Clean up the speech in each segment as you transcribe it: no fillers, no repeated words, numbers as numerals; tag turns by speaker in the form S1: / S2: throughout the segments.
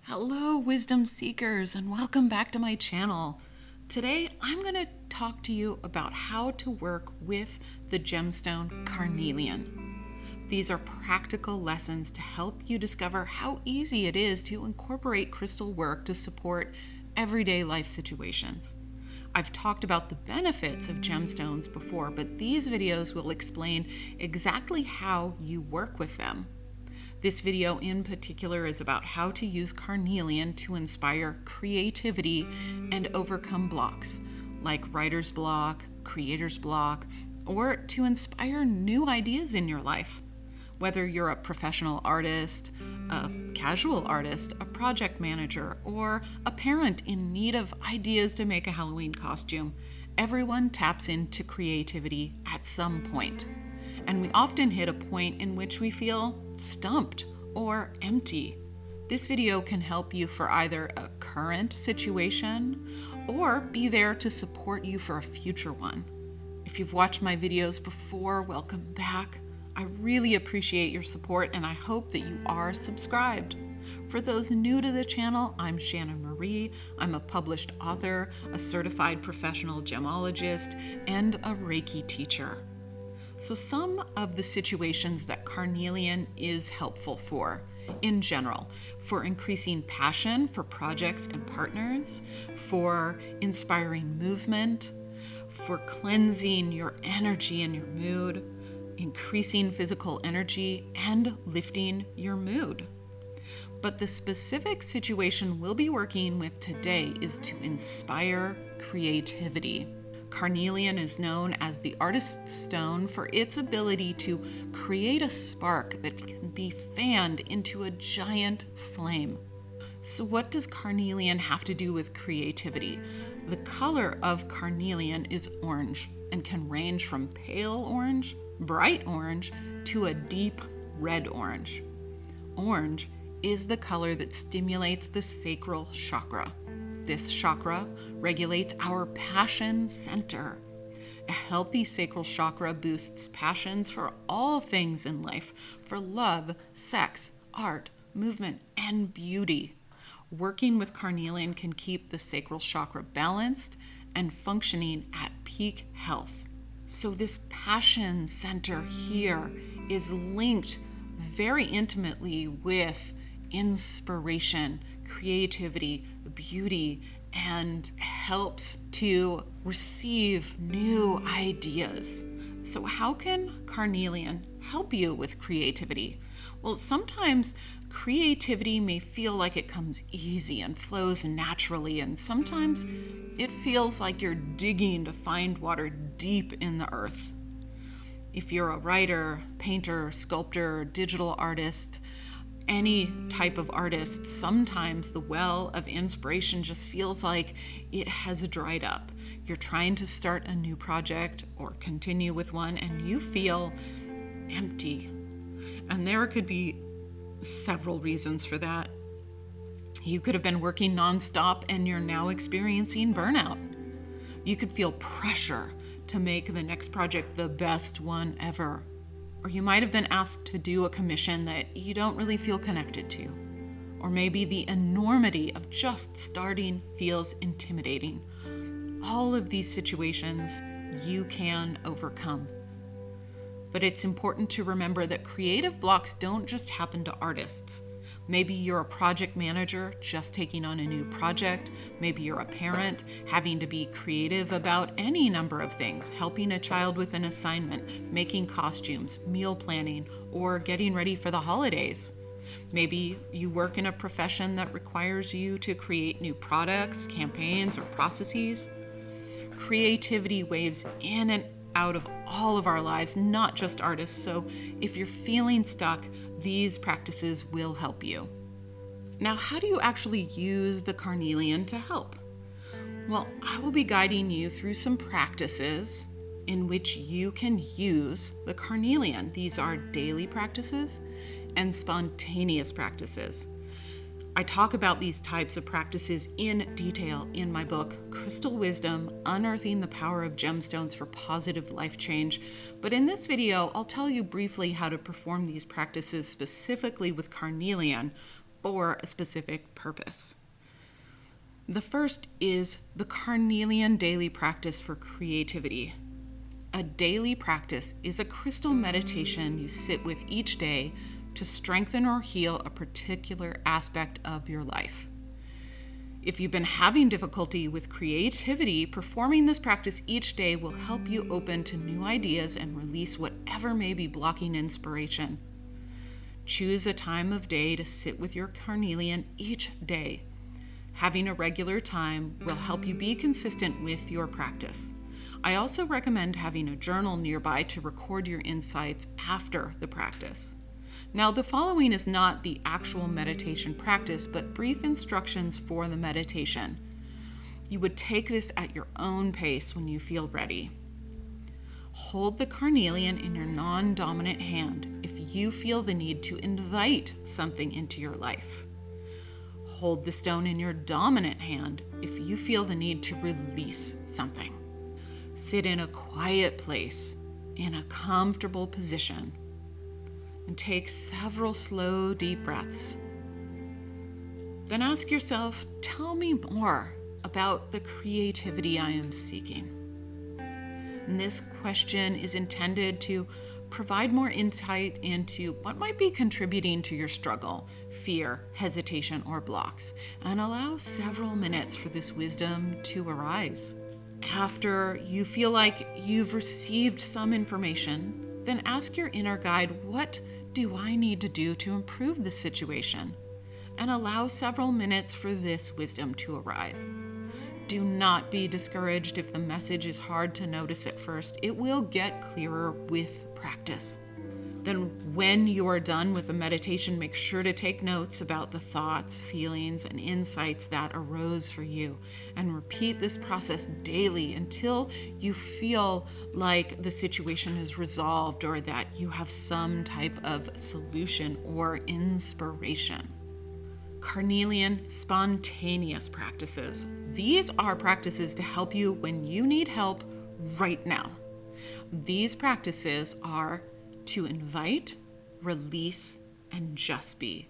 S1: Hello, wisdom seekers, and welcome back to my channel. Today, I'm going to talk to you about how to work with the gemstone Carnelian. These are practical lessons to help you discover how easy it is to incorporate crystal work to support everyday life situations. I've talked about the benefits of gemstones before, but these videos will explain exactly how you work with them. This video in particular is about how to use carnelian to inspire creativity and overcome blocks, like writer's block, creator's block, or to inspire new ideas in your life. Whether you're a professional artist, a casual artist, a project manager, or a parent in need of ideas to make a Halloween costume, everyone taps into creativity at some point. And we often hit a point in which we feel stumped or empty. This video can help you for either a current situation or be there to support you for a future one. If you've watched my videos before, welcome back. I really appreciate your support and I hope that you are subscribed. For those new to the channel, I'm Shannon Marie. I'm a published author, a certified professional gemologist, and a Reiki teacher. So some of the situations that carnelian is helpful for, in general, for increasing passion for projects and partners, for inspiring movement, for cleansing your energy and your mood, increasing physical energy, and lifting your mood. But the specific situation we'll be working with today is to inspire creativity. Carnelian is known as the artist's stone for its ability to create a spark that can be fanned into a giant flame. So what does carnelian have to do with creativity? The color of carnelian is orange and can range from pale orange, bright orange, to a deep red orange. Orange is the color that stimulates the sacral chakra. This chakra regulates our passion center. A healthy sacral chakra boosts passions for all things in life, for love, sex, art, movement, and beauty. Working with carnelian can keep the sacral chakra balanced and functioning at peak health. So this passion center here is linked very intimately with inspiration, creativity, beauty, and helps to receive new ideas. So how can carnelian help you with creativity? Well, sometimes creativity may feel like it comes easy and flows naturally, and sometimes it feels like you're digging to find water deep in the earth. If you're a writer, painter, sculptor, digital artist, any type of artist, sometimes the well of inspiration just feels like it has dried up. You're trying to start a new project or continue with one and you feel empty. And there could be several reasons for that. You could have been working nonstop and you're now experiencing burnout. You could feel pressure to make the next project the best one ever. Or you might have been asked to do a commission that you don't really feel connected to. Or maybe the enormity of just starting feels intimidating. All of these situations you can overcome. But it's important to remember that creative blocks don't just happen to artists. Maybe you're a project manager just taking on a new project. Maybe you're a parent having to be creative about any number of things, helping a child with an assignment, making costumes, meal planning, or getting ready for the holidays. Maybe you work in a profession that requires you to create new products, campaigns, or processes. Creativity waves in and out of all of our lives, not just artists. So if you're feeling stuck, these practices will help you. Now, how do you actually use the carnelian to help? Well, I will be guiding you through some practices in which you can use the carnelian. These are daily practices and spontaneous practices. I talk about these types of practices in detail in my book, Crystal Wisdom: Unearthing the Power of Gemstones for Positive Life Change. But in this video, I'll tell you briefly how to perform these practices specifically with carnelian for a specific purpose. The first is the Carnelian daily practice for creativity. A daily practice is a crystal meditation you sit with each day to strengthen or heal a particular aspect of your life. If you've been having difficulty with creativity, performing this practice each day will help you open to new ideas and release whatever may be blocking inspiration. Choose a time of day to sit with your Carnelian each day. Having a regular time will help you be consistent with your practice. I also recommend having a journal nearby to record your insights after the practice. Now, the following is not the actual meditation practice, but brief instructions for the meditation. You would take this at your own pace when you feel ready. Hold the Carnelian in your non-dominant hand if you feel the need to invite something into your life. Hold the stone in your dominant hand if you feel the need to release something. Sit in a quiet place, in a comfortable position, and take several slow, deep breaths. Then ask yourself, tell me more about the creativity I am seeking. And this question is intended to provide more insight into what might be contributing to your struggle, fear, hesitation, or blocks, and allow several minutes for this wisdom to arise. After you feel like you've received some information, then ask your inner guide, what do I need to do to improve this situation? And allow several minutes for this wisdom to arrive. Do not be discouraged if the message is hard to notice at first. It will get clearer with practice. Then when you are done with the meditation, make sure to take notes about the thoughts, feelings, and insights that arose for you, and repeat this process daily until you feel like the situation is resolved or that you have some type of solution or inspiration. Carnelian spontaneous practices. These are practices to help you when you need help right now. These practices are to invite, release, and just be.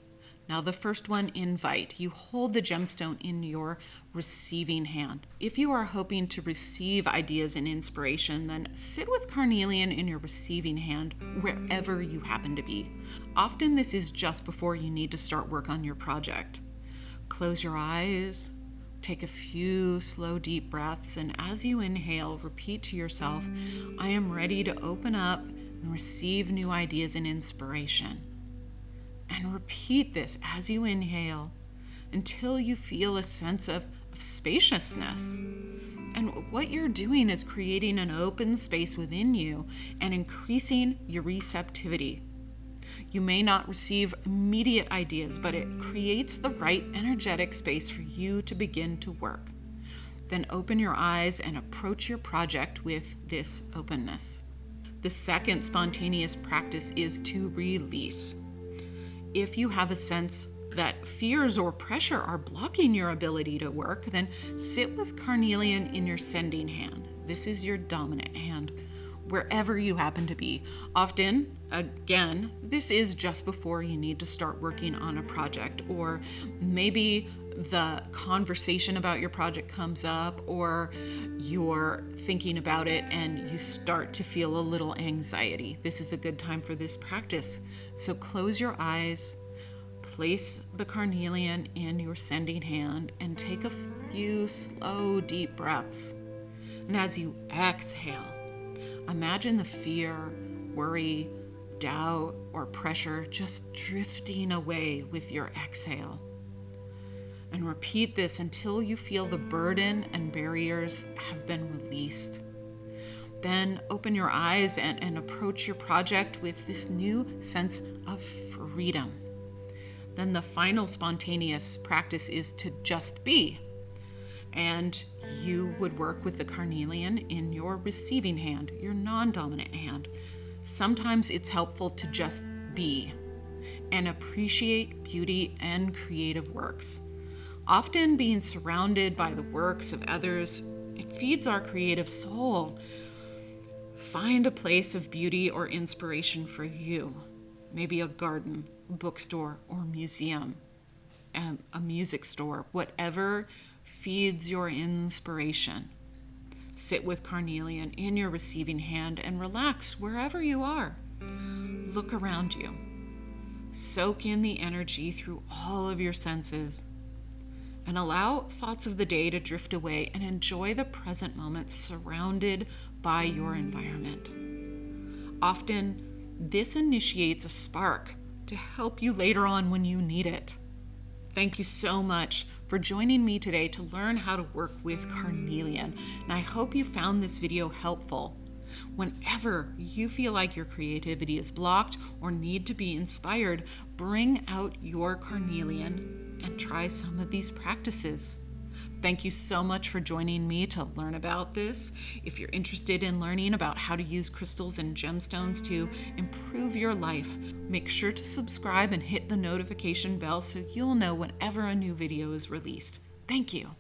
S1: Now, the first one, invite. You hold the gemstone in your receiving hand. If you are hoping to receive ideas and inspiration, then sit with Carnelian in your receiving hand wherever you happen to be. Often this is just before you need to start work on your project. Close your eyes, take a few slow, deep breaths, and as you inhale, repeat to yourself, I am ready to open up and receive new ideas and inspiration. And repeat this as you inhale until you feel a sense of spaciousness. And what you're doing is creating an open space within you and increasing your receptivity. You may not receive immediate ideas, but it creates the right energetic space for you to begin to work. Then open your eyes and approach your project with this openness. The second spontaneous practice is to release. If you have a sense that fears or pressure are blocking your ability to work, then sit with Carnelian in your sending hand. This is your dominant hand, wherever you happen to be. Often, again, this is just before you need to start working on a project, or maybe the conversation about your project comes up, or you're thinking about it and you start to feel a little anxiety. This is a good time for this practice. So close your eyes, place the Carnelian in your sending hand, and take a few slow, deep breaths. And as you exhale, imagine the fear, worry, doubt, or pressure just drifting away with your exhale. And repeat this until you feel the burden and barriers have been released. Then open your eyes and approach your project with this new sense of freedom. Then the final spontaneous practice is to just be. And you would work with the Carnelian in your receiving hand, your non-dominant hand. Sometimes it's helpful to just be and appreciate beauty and creative works. Often being surrounded by the works of others, it feeds our creative soul. Find a place of beauty or inspiration for you, maybe a garden, bookstore, or museum. a music store, whatever feeds your inspiration. Sit with carnelian in your receiving hand and relax wherever you are. Look around you. Soak in the energy through all of your senses. And allow thoughts of the day to drift away and enjoy the present moment surrounded by your environment. Often, this initiates a spark to help you later on when you need it. Thank you so much for joining me today to learn how to work with carnelian, and I hope you found this video helpful. Whenever you feel like your creativity is blocked or need to be inspired, bring out your carnelian and try some of these practices. Thank you so much for joining me to learn about this. If you're interested in learning about how to use crystals and gemstones to improve your life, make sure to subscribe and hit the notification bell so you'll know whenever a new video is released. Thank you.